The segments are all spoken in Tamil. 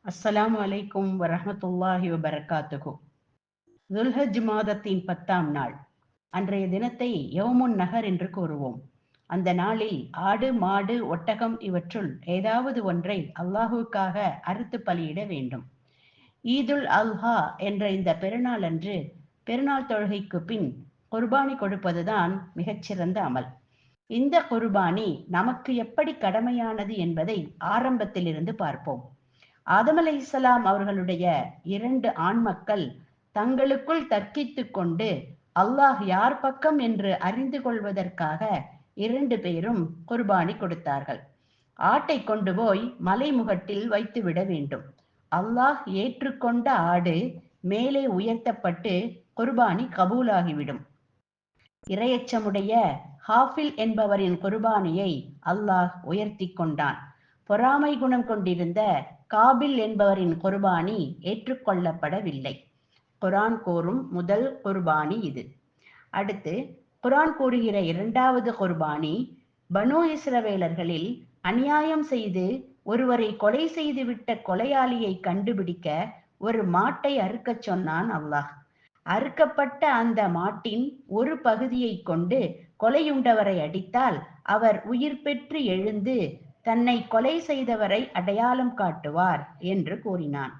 அஸ்ஸலாமு அலைக்கும் வரஹ்மத்துல்லாஹி வபரகாத்துஹு. துல்ஹஜ் மாதத்தின் 10ஆம் நாள். அன்றைய தினத்தை யௌமுன் நஹர் என்று கூறுவோம். அந்த நாளில் ஆடு, மாடு, ஒட்டகம் இவற்றுள் ஏதாவது ஒன்றை அல்லாஹுவுக்காக அறுத்து பலியிட வேண்டும். ஈதுல் அல்ஹா என்ற இந்த பெருநாள் அன்று பெருநாள் தொழுகைக்கு பின் குர்பானி கொடுப்பதுதான் மிகச்சிறந்த அமல். இந்த குர்பானி நமக்கு எப்படி கடமையானது என்பதை ஆரம்பத்திலிருந்து பார்ப்போம். ஆதம் அலைஹிஸ்ஸலாம் அவர்களுடைய 2 ஆண் மக்கள் தங்களுக்குள் தர்க்கித்துக் கொண்டு அல்லாஹ் யார் பக்கம் என்று அறிந்து கொள்வதற்காக 2 பேரும் குர்பானி கொடுத்தார்கள். ஆட்டை கொண்டு போய் மலைமுகட்டில் வைத்துவிட வேண்டும். அல்லாஹ் ஏற்றுக்கொண்ட ஆடு மேலே உயர்த்தப்பட்டு குர்பானி கபூலாகிவிடும். இரையச்சமுடைய ஹாஃபில் என்பவரின் குர்பானியை அல்லாஹ் உயர்த்தி கொண்டான். பொறாமை குணம் கொண்டிருந்த காபில் என்பவரின் குர்பானி ஏற்றுக்கொள்ளப்படவில்லை. குர்ஆன் கூறும் முதல் குர்பானி இது. அடுத்து குர்ஆன் கூறுகிற 2வது குர்பானி, பனூ இஸ்ரவேலர்களில் அநியாயம் செய்து ஒருவரை கொலை செய்துவிட்ட கொலையாளியை கண்டுபிடிக்க ஒரு மாட்டை அறுக்கச் சொன்னான் அல்லாஹ். அறுக்கப்பட்ட அந்த மாட்டின் ஒரு பகுதியை கொண்டு கொலையுண்டவரை அடித்தால் அவர் உயிர் பெற்று எழுந்து தன்னை கொலை செய்தவரை அடையாளம் காட்டுவார் என்று கூறினான்.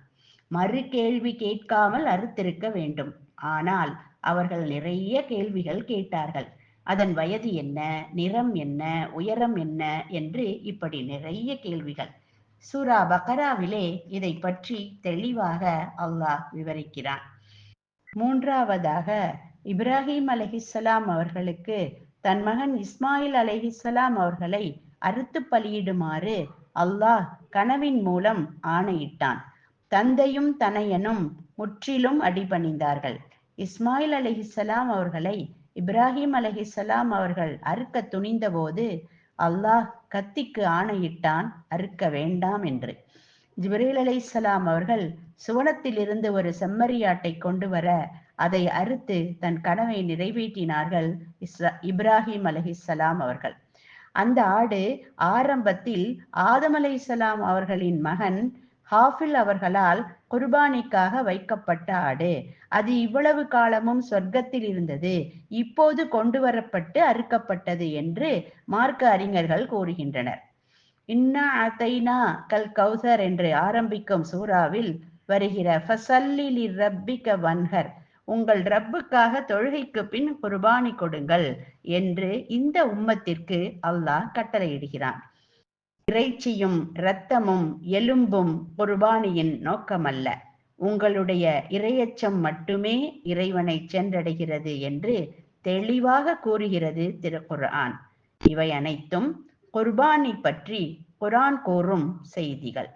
மறு கேள்வி கேட்காமல் அறுத்திருக்க வேண்டும். ஆனால் அவர்கள் நிறைய கேள்விகள் கேட்டார்கள். அதன் வயது என்ன, நிறம் என்ன, உயரம் என்ன என்று இப்படி நிறைய கேள்விகள். சூரா பக்ராவிலே இதை பற்றி தெளிவாக அல்லாஹ் விவரிக்கிறான். 3வதாக இப்ராஹிம் அலைஹிஸ்ஸலாம் அவர்களுக்கு தன் மகன் இஸ்மாயில் அலைஹிஸ்ஸலாம் அவர்களை அறுத்து பலியிடுமாறு அல்லாஹ் கனவின் மூலம் ஆணையிட்டான். தந்தையும் தனையனும் முற்றிலும் அடிபணிந்தார்கள். இஸ்மாயில் அலைஹிஸ்ஸலாம் அவர்களை இப்ராஹிம் அலைஹிஸ்ஸலாம் அவர்கள் அறுக்க துணிந்தபோது அல்லாஹ் கத்திக்கு ஆணையிட்டான் அறுக்க வேண்டாம் என்று. ஜிப்ரீல் அலைஹிஸ்ஸலாம் அவர்கள் சுவனத்திலிருந்து ஒரு செம்மறியாட்டை கொண்டு வர அதை அறுத்து தன் கனவை நிறைவேற்றினார்கள் இப்ராஹிம் அலைஹிஸ்ஸலாம் அவர்கள். அந்த ஆடு ஆரம்பத்தில் ஆதம் அலைஹிஸ்ஸலாம் அவர்களின் மகன் ஹாஃபில் அவர்களால் குர்பானிக்காக வைக்கப்பட்ட ஆடு. அது இவ்வளவு காலமும் சொர்க்கத்தில் இருந்தது, இப்போது கொண்டு வரப்பட்டு அறுக்கப்பட்டது என்று மார்க்க அறிஞர்கள் கூறுகின்றனர். இன்னா அதைனா கல் கௌசர் என்று ஆரம்பிக்கும் சூறாவில் வருகிற ஃபஸல்லி லிரப்பிக வன்ஹர், உங்கள் ரப்புக்காக தொழுகைக்கு பின் குர்பானி கொடுங்கள் என்று இந்த உம்மத்திற்கு அல்லாஹ் கட்டளையிடுகிறான். இறைச்சியும் இரத்தமும் எலும்பும் குர்பானியின் நோக்கமல்ல, உங்களுடைய இரையச்சம் மட்டுமே இறைவனை சென்றடைகிறது என்று தெளிவாக கூறுகிறது திருக்குர்ஆன். இவை அனைத்தும் குர்பானி பற்றி குர்ஆன் கூறும் செய்திகள்.